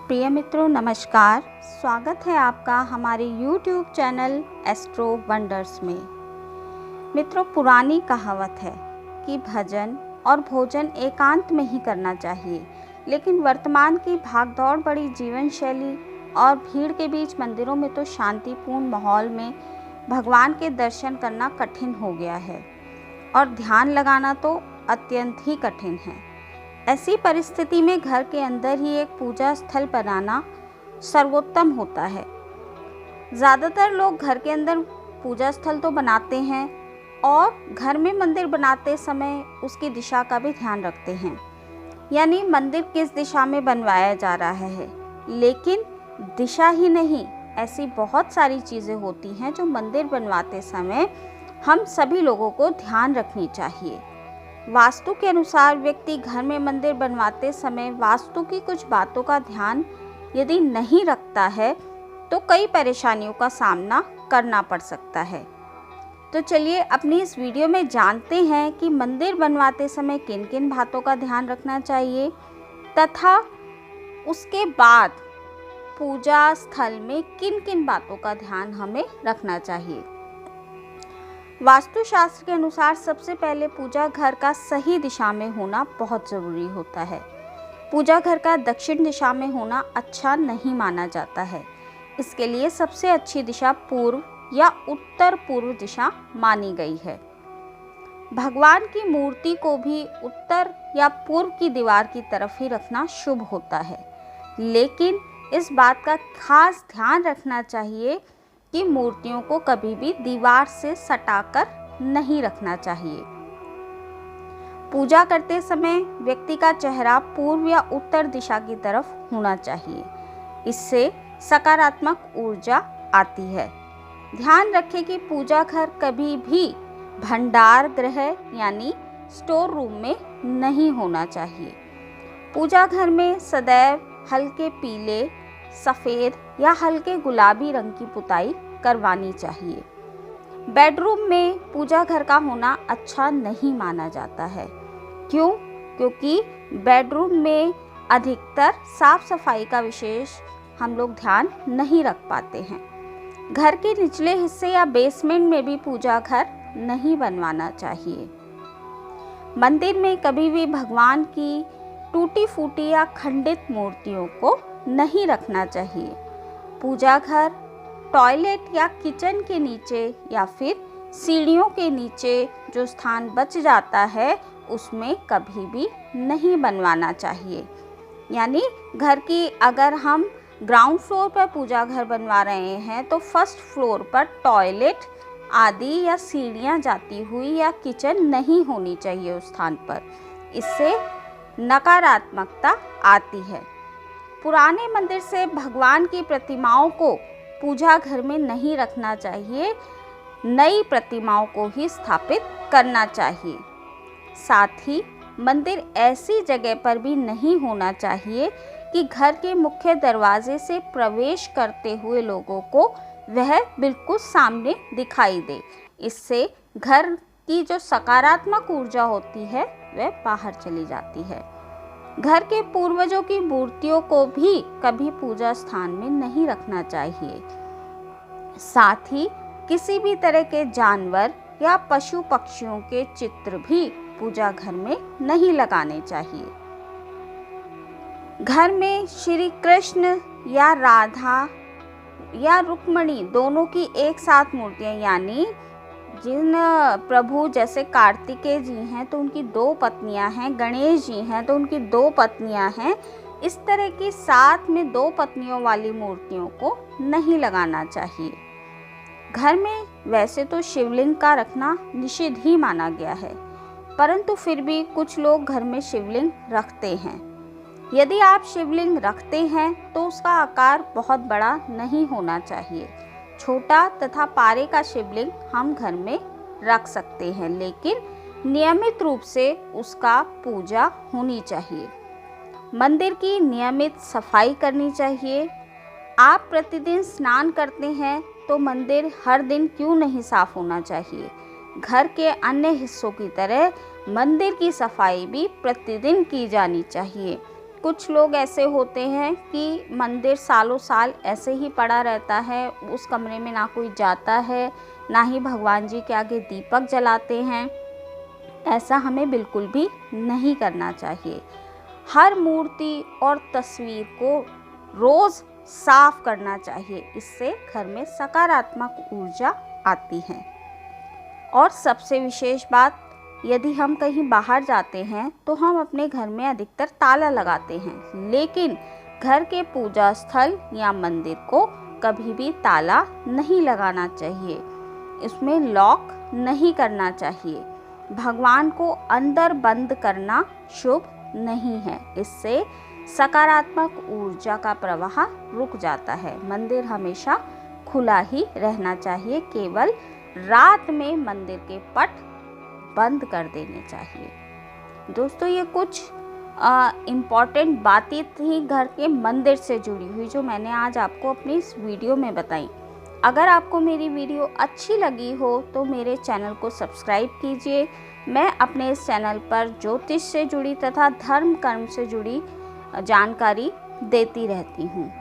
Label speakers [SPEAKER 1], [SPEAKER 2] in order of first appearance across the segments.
[SPEAKER 1] प्रिय मित्रों नमस्कार। स्वागत है आपका हमारे YouTube चैनल एस्ट्रो वंडर्स में। मित्रों, पुरानी कहावत है कि भजन और भोजन एकांत में ही करना चाहिए, लेकिन वर्तमान की भागदौड़ बड़ी जीवन शैली और भीड़ के बीच मंदिरों में तो शांतिपूर्ण माहौल में भगवान के दर्शन करना कठिन हो गया है और ध्यान लगाना तो अत्यंत ही कठिन है। ऐसी परिस्थिति में घर के अंदर ही एक पूजा स्थल बनाना सर्वोत्तम होता है। ज़्यादातर लोग घर के अंदर पूजा स्थल तो बनाते हैं और घर में मंदिर बनाते समय उसकी दिशा का भी ध्यान रखते हैं, यानी मंदिर किस दिशा में बनवाया जा रहा है। लेकिन दिशा ही नहीं, ऐसी बहुत सारी चीज़ें होती हैं जो मंदिर बनवाते समय हम सभी लोगों को ध्यान रखनी चाहिए। वास्तु के अनुसार व्यक्ति घर में मंदिर बनवाते समय वास्तु की कुछ बातों का ध्यान यदि नहीं रखता है तो कई परेशानियों का सामना करना पड़ सकता है। तो चलिए अपनी इस वीडियो में जानते हैं कि मंदिर बनवाते समय किन किन बातों का ध्यान रखना चाहिए तथा उसके बाद पूजा स्थल में किन किन बातों का ध्यान हमें रखना चाहिए। वास्तुशास्त्र के अनुसार सबसे पहले पूजा घर का सही दिशा में होना बहुत ज़रूरी होता है। पूजा घर का दक्षिण दिशा में होना अच्छा नहीं माना जाता है। इसके लिए सबसे अच्छी दिशा पूर्व या उत्तर पूर्व दिशा मानी गई है। भगवान की मूर्ति को भी उत्तर या पूर्व की दीवार की तरफ ही रखना शुभ होता है, लेकिन इस बात का खास ध्यान रखना चाहिए कि मूर्तियों को कभी भी दीवार से सटाकर नहीं रखना चाहिए। पूजा करते समय व्यक्ति का चेहरा पूर्व या उत्तर दिशा की तरफ होना चाहिए। इससे सकारात्मक ऊर्जा आती है। ध्यान रखें कि पूजा घर कभी भी भंडार गृह यानी स्टोर रूम में नहीं होना चाहिए। पूजा घर में सदैव हल्के पीले, सफ़ेद या हल्के गुलाबी रंग की पुताई करवानी चाहिए। बेडरूम में पूजा घर का होना अच्छा नहीं माना जाता है। क्यों? क्योंकि बेडरूम में अधिकतर साफ सफाई का विशेष हम लोग ध्यान नहीं रख पाते हैं। घर के निचले हिस्से या बेसमेंट में भी पूजा घर नहीं बनवाना चाहिए। मंदिर में कभी भी भगवान की टूटी फूटी या खंडित मूर्तियों को नहीं रखना चाहिए। पूजा घर टॉयलेट या किचन के नीचे या फिर सीढ़ियों के नीचे जो स्थान बच जाता है उसमें कभी भी नहीं बनवाना चाहिए। यानी घर की अगर हम ग्राउंड फ्लोर पर पूजा घर बनवा रहे हैं तो फर्स्ट फ्लोर पर टॉयलेट आदि या सीढ़ियां जाती हुई या किचन नहीं होनी चाहिए उस स्थान पर। इससे नकारात्मकता आती है। पुराने मंदिर से भगवान की प्रतिमाओं को पूजा घर में नहीं रखना चाहिए, नई प्रतिमाओं को ही स्थापित करना चाहिए। साथ ही मंदिर ऐसी जगह पर भी नहीं होना चाहिए कि घर के मुख्य दरवाजे से प्रवेश करते हुए लोगों को वह बिल्कुल सामने दिखाई दे। इससे घर की जो सकारात्मक ऊर्जा होती है वह बाहर चली जाती है। घर के पूर्वजों की मूर्तियों को भी कभी पूजा स्थान में नहीं रखना चाहिए। साथ ही किसी भी तरह के जानवर या पशु पक्षियों के चित्र भी पूजा घर में नहीं लगाने चाहिए। घर में श्री कृष्ण या राधा या रुक्मणी दोनों की एक साथ मूर्तियां, यानी जिन प्रभु जैसे कार्तिकेय जी हैं तो उनकी 2 पत्नियां हैं, गणेश जी हैं तो उनकी 2 पत्नियां हैं, इस तरह की साथ में 2 पत्नियों वाली मूर्तियों को नहीं लगाना चाहिए। घर में वैसे तो शिवलिंग का रखना निषिद्ध ही माना गया है, परंतु फिर भी कुछ लोग घर में शिवलिंग रखते हैं। यदि आप शिवलिंग रखते हैं तो उसका आकार बहुत बड़ा नहीं होना चाहिए। छोटा तथा पारे का शिवलिंग हम घर में रख सकते हैं, लेकिन नियमित रूप से उसका पूजा होनी चाहिए। मंदिर की नियमित सफाई करनी चाहिए। आप प्रतिदिन स्नान करते हैं तो मंदिर हर दिन क्यों नहीं साफ होना चाहिए। घर के अन्य हिस्सों की तरह मंदिर की सफाई भी प्रतिदिन की जानी चाहिए। कुछ लोग ऐसे होते हैं कि मंदिर सालों साल ऐसे ही पड़ा रहता है, उस कमरे में ना कोई जाता है, ना ही भगवान जी के आगे दीपक जलाते हैं। ऐसा हमें बिल्कुल भी नहीं करना चाहिए। हर मूर्ति और तस्वीर को रोज़ साफ करना चाहिए, इससे घर में सकारात्मक ऊर्जा आती है। और सबसे विशेष बात, यदि हम कहीं बाहर जाते हैं तो हम अपने घर में अधिकतर ताला लगाते हैं, लेकिन घर के पूजा स्थल या मंदिर को कभी भी ताला नहीं लगाना चाहिए, इसमें लॉक नहीं करना चाहिए। भगवान को अंदर बंद करना शुभ नहीं है, इससे सकारात्मक ऊर्जा का प्रवाह रुक जाता है। मंदिर हमेशा खुला ही रहना चाहिए, केवल रात में मंदिर के पट बंद कर देने चाहिए। दोस्तों, ये कुछ इम्पॉर्टेंट बातें थी घर के मंदिर से जुड़ी हुई, जो मैंने आज आपको अपनी इस वीडियो में बताई। अगर आपको मेरी वीडियो अच्छी लगी हो तो मेरे चैनल को सब्सक्राइब कीजिए। मैं अपने इस चैनल पर ज्योतिष से जुड़ी तथा धर्म कर्म से जुड़ी जानकारी देती रहती हूँ।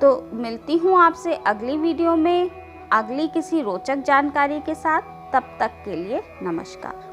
[SPEAKER 1] तो मिलती हूँ आपसे अगली वीडियो में अगली किसी रोचक जानकारी के साथ। तब तक के लिए नमस्कार।